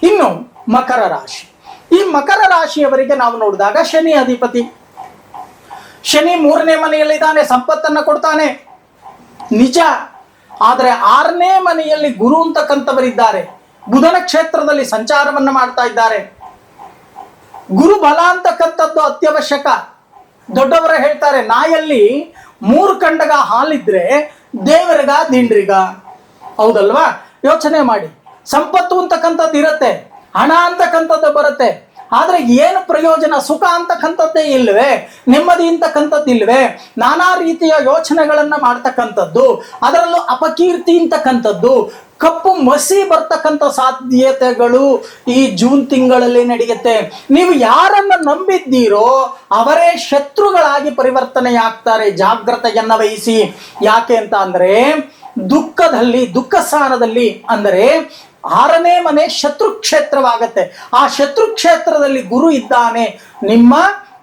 ಇನ್ನು ಮಕರ ರಾಶಿ, ಈ ಮಕರ ರಾಶಿಯವರಿಗೆ ನಾವು ನೋಡಿದಾಗ ಶನಿ ಅಧಿಪತಿ. ಶನಿ 3ನೇ ಮನೆಯಲ್ಲಿದ್ದಾನೆ, ಸಂಪತ್ತನ್ನು ಕೊಡ್ತಾನೆ ನಿಜ. ಆದರೆ 6ನೇ ಮನೆಯಲ್ಲಿ ಗುರು ಅಂತಕ್ಕಂಥವರಿದ್ದಾರೆ, ಬುಧನ ಕ್ಷೇತ್ರದಲ್ಲಿ ಸಂಚಾರವನ್ನು ಮಾಡ್ತಾ ಇದ್ದಾರೆ. ಗುರು ಬಲ ಅಂತಕ್ಕಂಥದ್ದು ಅತ್ಯವಶ್ಯಕ. ದೊಡ್ಡವರ ಹೇಳ್ತಾರೆ, ನಾಯಲ್ಲಿ 3 ಕಂಡಗ ಹಾಲಿದ್ರೆ ದೇವರಿಗ ದಿಂಡ್ರಿಗ. ಹೌದಲ್ವಾ? ಯೋಚನೆ ಮಾಡಿ. ಸಂಪತ್ತು ಅಂತಕ್ಕಂಥದ್ದು ಇರುತ್ತೆ, ಹಣ ಅಂತಕ್ಕಂಥದ್ದು ಬರುತ್ತೆ, ಆದ್ರೆ ಏನು ಪ್ರಯೋಜನ? ಸುಖ ಅಂತಕ್ಕಂಥದ್ದೇ ಇಲ್ವೇ? ನೆಮ್ಮದಿ ಅಂತಕ್ಕಂಥದ್ದು ಇಲ್ವೇ? ನಾನಾ ರೀತಿಯ ಯೋಚನೆಗಳನ್ನ ಮಾಡ್ತಕ್ಕಂಥದ್ದು, ಅದರಲ್ಲೂ ಅಪಕೀರ್ತಿ ಅಂತಕ್ಕಂಥದ್ದು, ಕಪ್ಪು ಮಸಿ ಬರ್ತಕ್ಕಂಥ ಸಾಧ್ಯತೆಗಳು ಈ ಜೂನ್ ತಿಂಗಳಲ್ಲಿ ನಡೆಯುತ್ತೆ. ನೀವು ಯಾರನ್ನ ನಂಬಿದ್ದೀರೋ ಅವರೇ ಶತ್ರುಗಳಾಗಿ ಪರಿವರ್ತನೆಯಾಗ್ತಾರೆ. ಜಾಗ್ರತೆಯನ್ನ ವಹಿಸಿ. ಯಾಕೆ ಅಂತ ಅಂದ್ರೆ ದುಃಖದಲ್ಲಿ, ದುಃಖ ಸ್ಥಾನದಲ್ಲಿ ಅಂದರೆ 6ನೇ ಮನೆ ಶತ್ರು ಕ್ಷೇತ್ರವಾಗತ್ತೆ. ಆ ಶತ್ರು ಕ್ಷೇತ್ರದಲ್ಲಿ ಗುರು ಇದ್ದಾನೆ. ನಿಮ್ಮ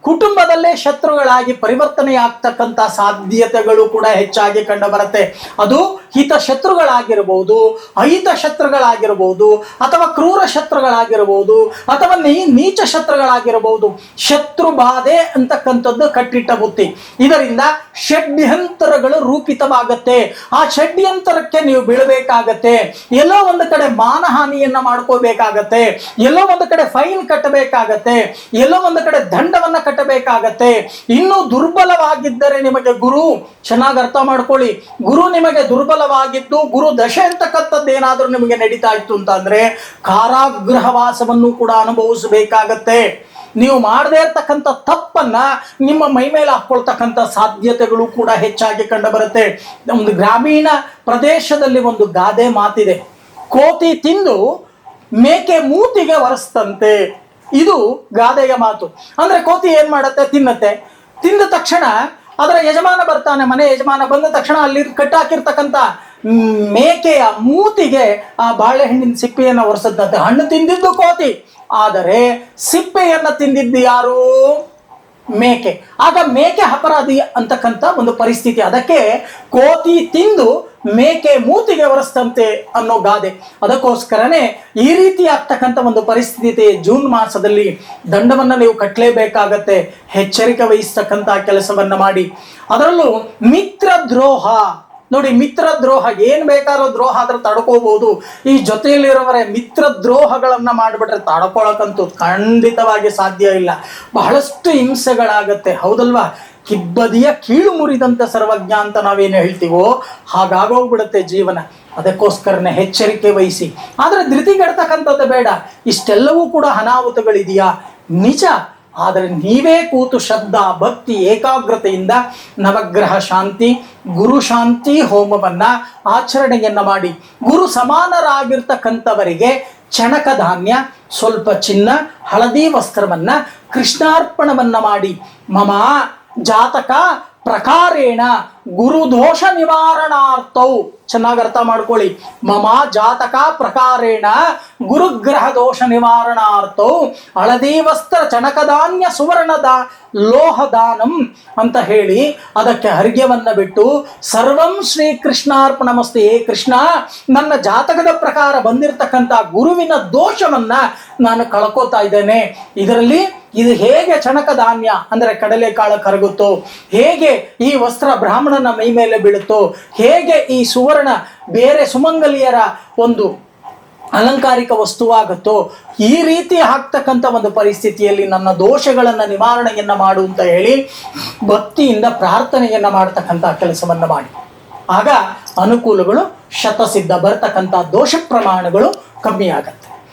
ಕುಟುಂಬದಲ್ಲೇ ಶತ್ರುಗಳಾಗಿ ಪರಿವರ್ತನೆಯಾಗ್ತಕ್ಕಂಥ ಸಾಧ್ಯತೆಗಳು ಕೂಡ ಹೆಚ್ಚಾಗಿ ಕಂಡು ಬರುತ್ತೆ. ಅದು ಹಿತ ಶತ್ರುಗಳಾಗಿರಬಹುದು, ಅಹಿತ ಶತ್ರುಗಳಾಗಿರಬಹುದು, ಅಥವಾ ಕ್ರೂರ ಶತ್ರುಗಳಾಗಿರಬಹುದು, ಅಥವಾ ನೀಚ ಶತ್ರುಗಳಾಗಿರಬಹುದು. ಶತ್ರು ಬಾಧೆ ಅಂತಕ್ಕಂಥದ್ದು ಕಟ್ಟಿಟ್ಟ ಬುತ್ತಿ. ಇದರಿಂದ ಷಡ್ಯಂತರಗಳು ರೂಪಿತವಾಗತ್ತೆ. ಆ ಷಡ್ಯಂತರಕ್ಕೆ ನೀವು ಬೀಳಬೇಕಾಗತ್ತೆ. ಎಲ್ಲೋ ಒಂದು ಕಡೆ ಮಾನಹಾನಿಯನ್ನ ಮಾಡ್ಕೋಬೇಕಾಗತ್ತೆ, ಎಲ್ಲೋ ಒಂದು ಕಡೆ ಫೈನ್ ಕಟ್ಟಬೇಕಾಗತ್ತೆ, ಎಲ್ಲೋ ಒಂದು ಕಡೆ ದಂಡವನ್ನ ಕಟ್ಟಬೇಕಾಗತ್ತೆ. ಇನ್ನು ದುರ್ಬಲವಾಗಿದ್ದರೆ ನಿಮಗೆ ಗುರು, ಚೆನ್ನಾಗಿ ಅರ್ಥ ಮಾಡ್ಕೊಳ್ಳಿ, ಗುರು ನಿಮಗೆ ದುರ್ಬಲವಾಗಿದ್ದು ಗುರು ದಶೆ ಅಂತಕ್ಕಂಥದ್ದು ಏನಾದ್ರೂ ನಿಮಗೆ ನಡೀತಾ ಇತ್ತು ಅಂತ ಅಂದ್ರೆ ಕಾರಾಗೃಹವಾಸವನ್ನು ಕೂಡ ಅನುಭವಿಸಬೇಕಾಗತ್ತೆ. ನೀವು ಮಾಡದೇ ಇರ್ತಕ್ಕಂಥ ತಪ್ಪನ್ನ ನಿಮ್ಮ ಮೈ ಮೇಲೆ ಹಾಕೊಳ್ತಕ್ಕಂಥ ಸಾಧ್ಯತೆಗಳು ಕೂಡ ಹೆಚ್ಚಾಗಿ ಕಂಡು ಬರುತ್ತೆ. ಒಂದು ಗ್ರಾಮೀಣ ಪ್ರದೇಶದಲ್ಲಿ ಒಂದು ಗಾದೆ ಮಾತಿದೆ, ಕೋತಿ ತಿಂದು ಮೇಕೆ ಮೂತಿಗೆ ಒರೆಸ್ತಂತೆ. ಇದು ಗಾದೆಯ ಮಾತು. ಅಂದ್ರೆ ಕೋತಿ ಏನ್ ಮಾಡತ್ತೆ? ತಿನ್ನತ್ತೆ. ತಿಂದ ತಕ್ಷಣ ಅದರ ಯಜಮಾನ ಬರ್ತಾನೆ, ಮನೆ ಯಜಮಾನ ಬಂದ ತಕ್ಷಣ ಅಲ್ಲಿ ಕಟ್ಟಾಕಿರ್ತಕ್ಕಂಥ ಮೇಕೆಯ ಮೂತಿಗೆ ಆ ಬಾಳೆಹಣ್ಣಿನ ಸಿಪ್ಪೆಯನ್ನು ಒರೆಸದಂತೆ. ಹಣ್ಣು ತಿಂದಿದ್ದು ಕೋತಿ, ಆದರೆ ಸಿಪ್ಪೆಯನ್ನ ತಿಂದಿದ್ದು ಯಾರು? ಮೇಕೆ. ಆಗ ಮೇಕೆ ಅಪರಾಧಿ ಅಂತಕ್ಕಂಥ ಒಂದು ಪರಿಸ್ಥಿತಿ. ಅದಕ್ಕೆ ಕೋತಿ ತಿಂದು ಮೇಕೆ ಮೂತಿಗೆ ಒರೆಸ್ತಂತೆ ಅನ್ನೋ ಗಾದೆ. ಅದಕ್ಕೋಸ್ಕರನೇ ಈ ರೀತಿ ಆಗ್ತಕ್ಕಂಥ ಒಂದು ಪರಿಸ್ಥಿತಿ ಜೂನ್ ಮಾಸದಲ್ಲಿ ದಂಡವನ್ನು ನೀವು ಕಟ್ಟಲೇಬೇಕಾಗತ್ತೆ. ಎಚ್ಚರಿಕೆ ವಹಿಸ್ತಕ್ಕಂಥ ಕೆಲಸವನ್ನ ಮಾಡಿ. ಅದರಲ್ಲೂ ಮಿತ್ರ ದ್ರೋಹ ನೋಡಿ, ಮಿತ್ರ ದ್ರೋಹ ಏನ್ ಬೇಕಾದ್ರೂ ದ್ರೋಹ ಆದ್ರೆ ತಡ್ಕೋಬಹುದು. ಈ ಜೊತೆಯಲ್ಲಿರೋವರೇ ಮಿತ್ರ ದ್ರೋಹಗಳನ್ನ ಮಾಡಿಬಿಟ್ರೆ ತಡ್ಕೊಳಕಂತೂ ಖಂಡಿತವಾಗಿ ಸಾಧ್ಯ ಇಲ್ಲ. ಬಹಳಷ್ಟು ಹಿಂಸೆಗಳಾಗತ್ತೆ. ಹೌದಲ್ವಾ? ಕಿಬ್ಬದಿಯ ಕೀಳು ಮುರಿದಂತೆ ಸರ್ವಜ್ಞ ಅಂತ ನಾವೇನು ಹೇಳ್ತೀವೋ ಹಾಗಾಗೋಗ್ಬಿಡುತ್ತೆ ಜೀವನ. ಅದಕ್ಕೋಸ್ಕರನೇ ಎಚ್ಚರಿಕೆ ವಹಿಸಿ. ಆದ್ರೆ ಧೃತಿಗೆಡ್ತಕ್ಕಂಥದ್ದು ಬೇಡ. ಇಷ್ಟೆಲ್ಲವೂ ಕೂಡ ಅನಾಹುತಗಳಿದೆಯಾ? ನಿಜ. ಆದರೆ ನೀವೇ ಕೂತು ಶ್ರದ್ಧಾ ಭಕ್ತಿ ಏಕಾಗ್ರತೆಯಿಂದ ನವಗ್ರಹ ಶಾಂತಿ, ಗುರು ಶಾಂತಿ ಹೋಮವನ್ನ ಆಚರಣೆಯನ್ನ ಮಾಡಿ. ಗುರು ಸಮಾನರಾಗಿರ್ತಕ್ಕಂಥವರಿಗೆ ಚಣಕ ಧಾನ್ಯ, ಸ್ವಲ್ಪ ಚಿನ್ನ, ಹಳದಿ ವಸ್ತ್ರವನ್ನ ಕೃಷ್ಣಾರ್ಪಣವನ್ನ ಮಾಡಿ. ಮಮ ಜಾತಕ ಪ್ರಕಾರೇಣ ಗುರುದೋಷ ನಿವಾರಣಾರ್ಥೌ, ಚೆನ್ನಾಗಿ ಅರ್ಥ ಮಾಡ್ಕೊಳ್ಳಿ, ಮಮ ಜಾತಕ ಪ್ರಕಾರೇಣ ಗುರುಗ್ರಹ ದೋಷ ನಿವಾರಣಾರ್ಥೌ ಹಳದಿ ವಸ್ತ್ರ ಚಣಕಧಾನ್ಯ ಸುವರ್ಣದ ಲೋಹದಾನಂ ಅಂತ ಹೇಳಿ ಅದಕ್ಕೆ ಹರ್ಗ್ಯವನ್ನ ಬಿಟ್ಟು ಸರ್ವಂ ಶ್ರೀ ಕೃಷ್ಣಾರ್ಪಣಮಸ್ತು. ಹೇ ಕೃಷ್ಣ, ನನ್ನ ಜಾತಕದ ಪ್ರಕಾರ ಬಂದಿರತಕ್ಕಂಥ ಗುರುವಿನ ದೋಷವನ್ನ ನಾನು ಕಳ್ಕೋತಾ ಇದ್ದೇನೆ. ಇದರಲ್ಲಿ ಇದು ಹೇಗೆ ಚಣಕ ಧಾನ್ಯ ಅಂದರೆ ಕಡಲೆಕಾಳು ಕರಗುತ್ತೋ, ಹೇಗೆ ಈ ವಸ್ತ್ರ ಬ್ರಾಹ್ಮಣನ ಮೈ ಮೇಲೆ ಬೀಳುತ್ತೋ, ಹೇಗೆ ಈ ಸುವರ್ಣ ಬೇರೆ ಸುಮಂಗಲಿಯರ ಒಂದು ಅಲಂಕಾರಿಕ ವಸ್ತುವಾಗುತ್ತೋ, ಈ ರೀತಿ ಆಗ್ತಕ್ಕಂಥ ಒಂದು ಪರಿಸ್ಥಿತಿಯಲ್ಲಿ ನನ್ನ ದೋಷಗಳನ್ನು ನಿವಾರಣೆಯನ್ನ ಮಾಡು ಅಂತ ಹೇಳಿ ಭಕ್ತಿಯಿಂದ ಪ್ರಾರ್ಥನೆಯನ್ನ ಮಾಡತಕ್ಕಂಥ ಕೆಲಸವನ್ನ ಮಾಡಿ. ಆಗ ಅನುಕೂಲಗಳು ಶತಸಿದ್ಧ, ಬರ್ತಕ್ಕಂಥ ದೋಷ ಪ್ರಮಾಣಗಳು ಕಮ್ಮಿ ಆಗತ್ತೆ.